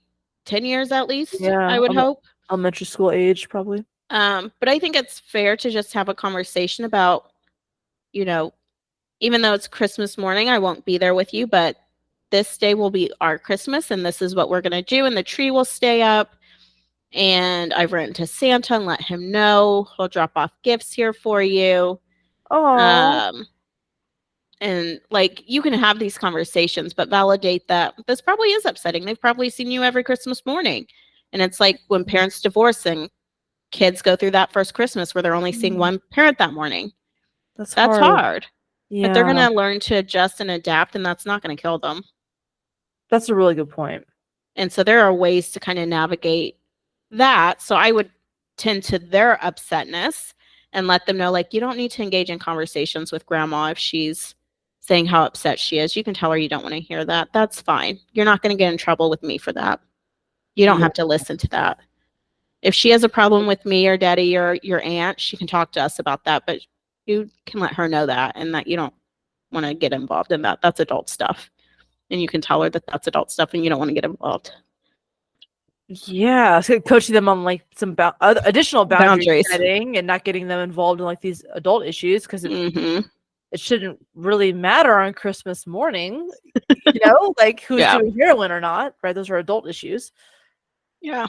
[SPEAKER 1] 10 years at least, I would hope.
[SPEAKER 2] Elementary school age, probably.
[SPEAKER 1] But I think it's fair to just have a conversation about, even though it's Christmas morning, I won't be there with you, but this day will be our Christmas and this is what we're going to do. And the tree will stay up. And I've written to Santa and let him know. He'll drop off gifts here for you.
[SPEAKER 2] Oh.
[SPEAKER 1] And like you can have these conversations, but validate that this probably is upsetting. They've probably seen you every Christmas morning. And it's like when parents divorce and kids go through that first Christmas where they're only seeing one parent that morning. That's hard. Yeah. But they're going to learn to adjust and adapt, and that's not going to kill them.
[SPEAKER 2] That's a really good point.
[SPEAKER 1] And so there are ways to kind of navigate that. So I would tend to their upsetness and let them know, like, you don't need to engage in conversations with grandma if she's saying how upset she is. You can tell her you don't want to hear that. That's fine. You're not going to get in trouble with me for that. You don't have to listen to that. If she has a problem with me or daddy or your aunt, she can talk to us about that. But you can let her know that and that you don't want to get involved in that. That's adult stuff. And you can tell her that that's adult stuff and you don't want to get involved.
[SPEAKER 2] Yeah, so coaching them on like some additional boundary setting and not getting them involved in like these adult issues because it shouldn't really matter on Christmas morning, like who's doing heroin or not, right? Those are adult issues. Yeah.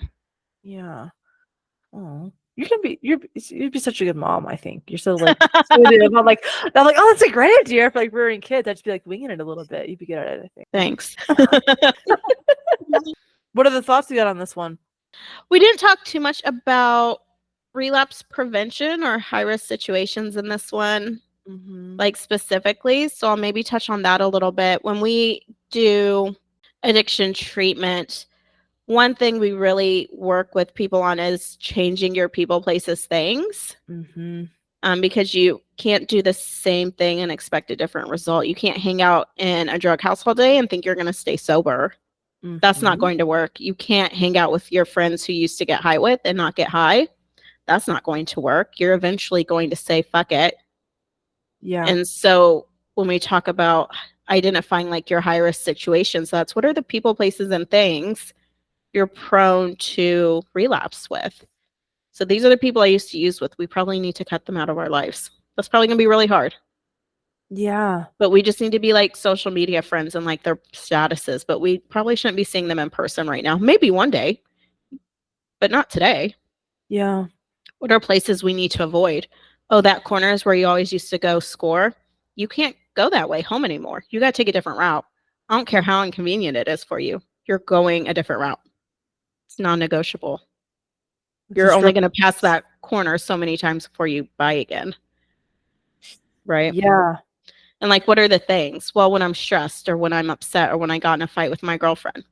[SPEAKER 2] Oh, you'd be such a good mom. I think you're so like intuitive. I'm like, oh, that's a great idea for like rearing kids. I'd just be like winging it a little bit. You'd be good at it, I think.
[SPEAKER 1] Thanks.
[SPEAKER 2] What are the thoughts you got on this one?
[SPEAKER 1] We didn't talk too much about relapse prevention or high-risk situations in this one, like specifically. So I'll maybe touch on that a little bit. When we do addiction treatment, one thing we really work with people on is changing your people, places, things. Because you can't do the same thing and expect a different result. You can't hang out in a drug house all day and think you're going to stay sober. That's not going to work. You can't hang out with your friends who used to get high with and not get high. That's not going to work. You're eventually going to say, fuck it. Yeah. And so when we talk about identifying like your high risk situations, that's what are the people, places, and things you're prone to relapse with. So these are the people I used to use with. We probably need to cut them out of our lives. That's probably going to be really hard. Yeah. But we just need to be like social media friends and like their statuses. But we probably shouldn't be seeing them in person right now. Maybe one day, but not today. Yeah. What are places we need to avoid? Oh, that corner is where you always used to go score. You can't go that way home anymore. You got to take a different route. I don't care how inconvenient it is for you. You're going a different route. It's non-negotiable. You're only going to pass that corner so many times before you buy again. Right?
[SPEAKER 2] Yeah.
[SPEAKER 1] And like, what are the things? Well, when I'm stressed or when I'm upset or when I got in a fight with my girlfriend.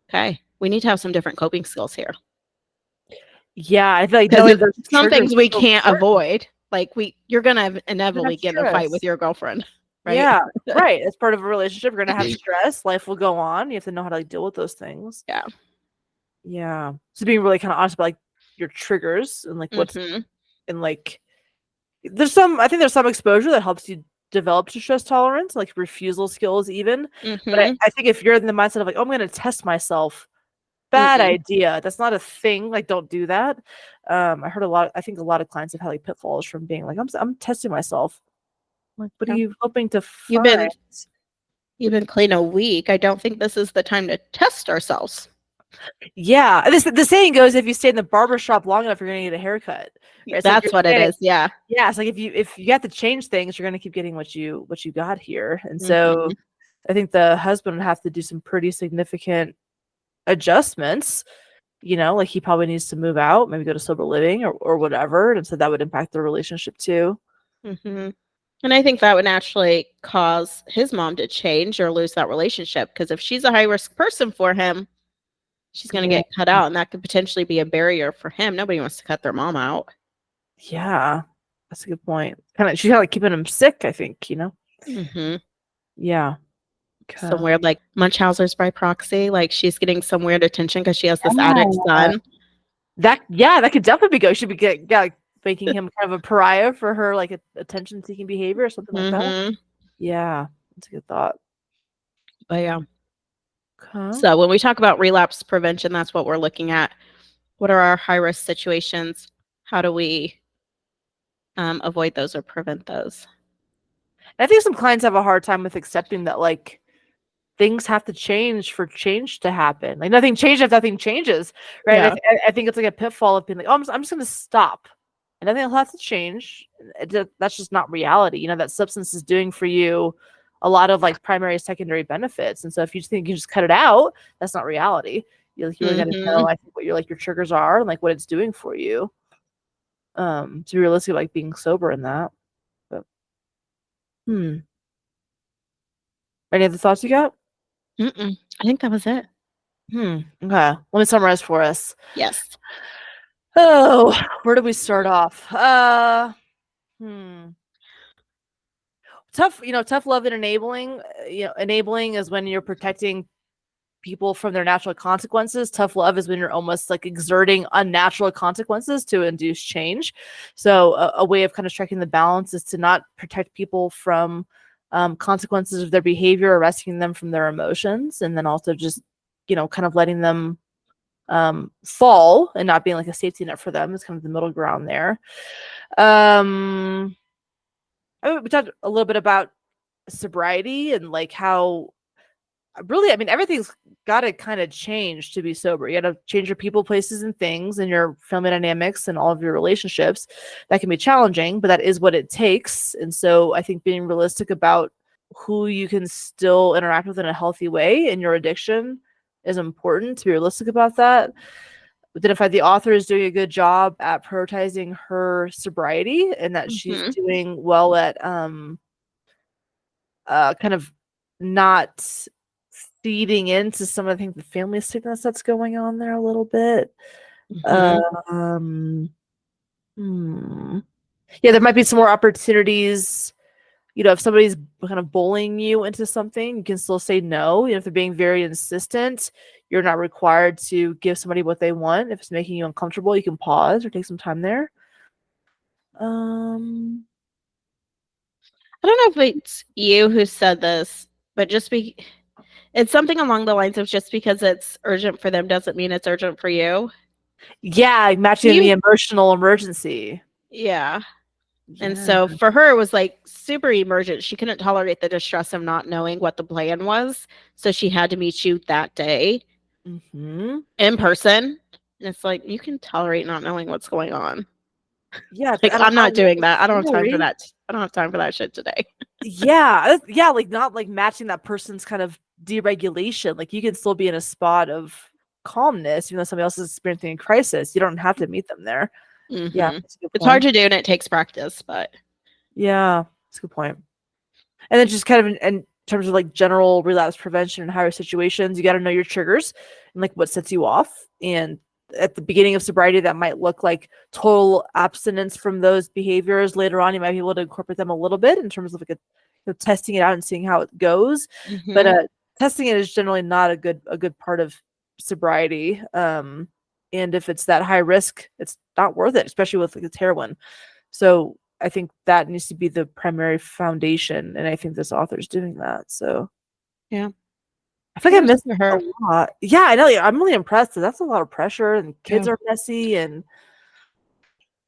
[SPEAKER 1] Okay. We need to have some different coping skills here.
[SPEAKER 2] Yeah. I feel like
[SPEAKER 1] Because
[SPEAKER 2] those
[SPEAKER 1] some
[SPEAKER 2] triggers
[SPEAKER 1] things we
[SPEAKER 2] so
[SPEAKER 1] can't
[SPEAKER 2] important.
[SPEAKER 1] avoid. Like you're going to inevitably get in a fight with
[SPEAKER 2] stress.
[SPEAKER 1] your girlfriend. Right?
[SPEAKER 2] Yeah. Right. As part of a relationship, you're going to have stress. Life will go on. You have to know how to like, deal with those things.
[SPEAKER 1] Yeah.
[SPEAKER 2] Yeah. So being really kind of honest about like your triggers and like what's and like I think there's some exposure that helps you develop to stress tolerance, like refusal skills even. But I think if you're in the mindset of like, oh, I'm going to test myself, bad idea. That's not a thing. Like, don't do that. I think a lot of clients have had like pitfalls from being like, I'm testing myself. Like, what are you hoping to find?
[SPEAKER 1] You've been clean a week. I don't think this is the time to test ourselves.
[SPEAKER 2] Yeah. The saying goes, if you stay in the barbershop long enough, you're going to get a haircut. Right?
[SPEAKER 1] That's what it is. Yeah.
[SPEAKER 2] Yeah. It's like if you have to change things, you're going to keep getting what you got here. And so I think the husband would have to do some pretty significant adjustments. You know, like he probably needs to move out, maybe go to sober living or whatever. And so that would impact the relationship too.
[SPEAKER 1] And I think that would naturally cause his mom to change or lose that relationship. Because if she's a high risk person for him, she's going to get cut out. And that could potentially be a barrier for him. Nobody wants to cut their mom out.
[SPEAKER 2] Yeah, that's a good point. She's kind of like keeping him sick, I think, you know? Yeah.
[SPEAKER 1] Some weird like Munchausen's by proxy. Like she's getting some weird attention because she has this addict son.
[SPEAKER 2] That could definitely be good. Should be making him kind of a pariah for her like attention-seeking behavior or something like that. Yeah, that's a good thought.
[SPEAKER 1] But yeah. So when we talk about relapse prevention, that's what we're looking at. What are our high-risk situations? How do we avoid those or prevent those?
[SPEAKER 2] I think some clients have a hard time with accepting that like things have to change for change to happen. Like nothing changes if nothing changes, right?
[SPEAKER 1] Yeah.
[SPEAKER 2] I think it's like a pitfall of being like, oh, I'm just going to stop. And nothing will have to change. That's just not reality. You know, that substance is doing for you a lot of like primary, secondary benefits. And so if you just think you can just cut it out, that's not reality. You really got to know, I think, what your triggers are and like what it's doing for you. To be realistic, like being sober in that. But any other thoughts you got?
[SPEAKER 1] I think that was it.
[SPEAKER 2] Okay. Let me summarize for us.
[SPEAKER 1] Yes.
[SPEAKER 2] Oh, where do we start off? Tough love and enabling. Enabling is when you're protecting people from their natural consequences. Tough love is when you're almost like exerting unnatural consequences to induce change. So a way of kind of striking the balance is to not protect people from consequences of their behavior or rescuing them from their emotions, and then also just kind of letting them fall and not being like a safety net for them is kind of the middle ground there. We talked a little bit about sobriety and like how really, I mean, everything's got to kind of change to be sober. You got to change your people, places, and things, and your family dynamics and all of your relationships. That can be challenging, but that is what it takes. And so I think being realistic about who you can still interact with in a healthy way in your addiction is important. To be realistic about that. Identify the author is doing a good job at prioritizing her sobriety and that she's doing well at kind of not feeding into some of the family sickness that's going on there a little bit. Yeah, there might be some more opportunities. If somebody's kind of bullying you into something, you can still say no. If they're being very insistent, you're not required to give somebody what they want. If it's making you uncomfortable, you can pause or take some time there. I
[SPEAKER 1] don't know if it's you who said this, but it's something along the lines of just because it's urgent for them doesn't mean it's urgent for you.
[SPEAKER 2] Yeah, matching the emotional emergency.
[SPEAKER 1] Yeah. And so for her, it was like super emergent. She couldn't tolerate the distress of not knowing what the plan was. So she had to meet you that day in person. And it's like, you can tolerate not knowing what's going on.
[SPEAKER 2] Yeah.
[SPEAKER 1] Like, I'm not doing that. I don't have time for that. I don't have time for that shit today.
[SPEAKER 2] Yeah. Like not like matching that person's kind of deregulation. Like you can still be in a spot of calmness, even though somebody else is experiencing a crisis. You don't have to meet them there. Yeah, that's a good
[SPEAKER 1] It's
[SPEAKER 2] point.
[SPEAKER 1] hard to do and it takes practice, but
[SPEAKER 2] Yeah, that's a good point. And then just kind of in terms of like general relapse prevention and higher situations, you got to know your triggers and like what sets you off. And at the beginning of sobriety, that might look like total abstinence from those behaviors. Later on, you might be able to incorporate them a little bit in terms of like testing it out and seeing how it goes. But testing it is generally not a good part of sobriety. And if it's that high risk, it's not worth it, especially with like it's heroin. So I think that needs to be the primary foundation, and I think this author's doing that. So
[SPEAKER 1] yeah,
[SPEAKER 2] I feel like I missed
[SPEAKER 1] her.
[SPEAKER 2] a lot. Yeah, I know. I'm really impressed because that's a lot of pressure, and kids are messy. And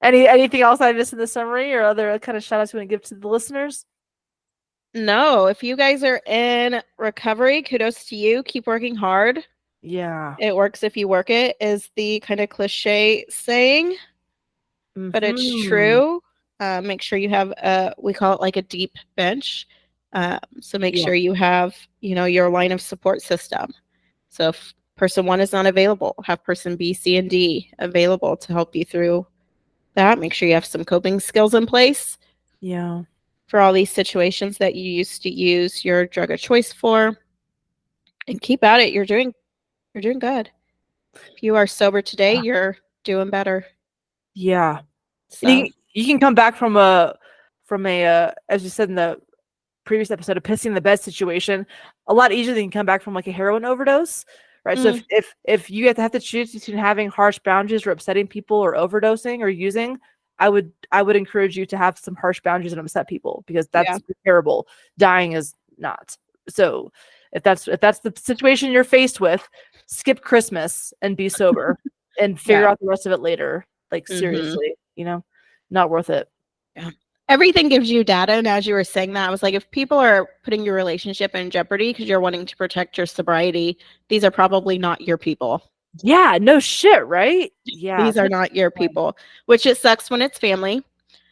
[SPEAKER 2] anything else I missed in the summary, or other kind of shout outs you want to give to the listeners?
[SPEAKER 1] No, if you guys are in recovery, kudos to you. Keep working hard.
[SPEAKER 2] Yeah,
[SPEAKER 1] it works if you work it, is the kind of cliche saying, but it's true. Make sure you have we call it like a deep bench. So make sure you have, your line of support system. So if person 1 is not available, have person B, C, and D available to help you through that. Make sure you have some coping skills in place.
[SPEAKER 2] Yeah.
[SPEAKER 1] For all these situations that you used to use your drug of choice for. And keep at it. You're doing good. If you are sober today, you're doing better.
[SPEAKER 2] Yeah.
[SPEAKER 1] So.
[SPEAKER 2] You can come back from a as you said in the previous episode, of pissing in the bed situation a lot easier than you can come back from like a heroin overdose, right? So if you have to choose between having harsh boundaries or upsetting people or overdosing or using, I would encourage you to have some harsh boundaries and upset people, because that's terrible. Dying is not. So if that's the situation you're faced with, skip Christmas and be sober and figure out the rest of it later. Like seriously, not worth it.
[SPEAKER 1] Yeah. Everything gives you data. And as you were saying that, I was like, if people are putting your relationship in jeopardy because you're wanting to protect your sobriety, these are probably not your people.
[SPEAKER 2] Yeah, no shit, right? Yeah.
[SPEAKER 1] These are not your people, which it sucks when it's family.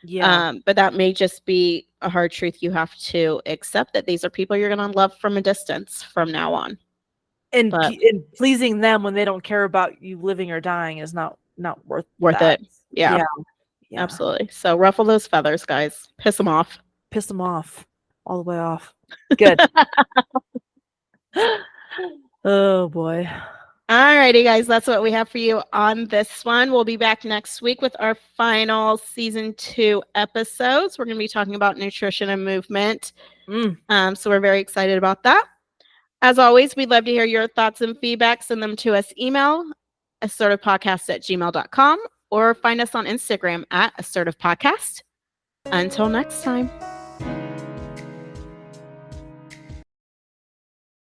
[SPEAKER 2] Yeah.
[SPEAKER 1] But that may just be a hard truth you have to accept, that these are people you're going to love from a distance from now on.
[SPEAKER 2] And pleasing them when they don't care about you living or dying is not worth
[SPEAKER 1] it. Yeah. Absolutely. So ruffle those feathers, guys. Piss them off.
[SPEAKER 2] Piss them off. All the way off. Good. Oh, boy.
[SPEAKER 1] All righty, guys. That's what we have for you on this one. We'll be back next week with our final season 2 episodes. We're going to be talking about nutrition and movement. So we're very excited about that. As always, we'd love to hear your thoughts and feedback. Send them to us email, assertivepodcast@gmail.com, or find us on Instagram @assertivepodcast. Until next time.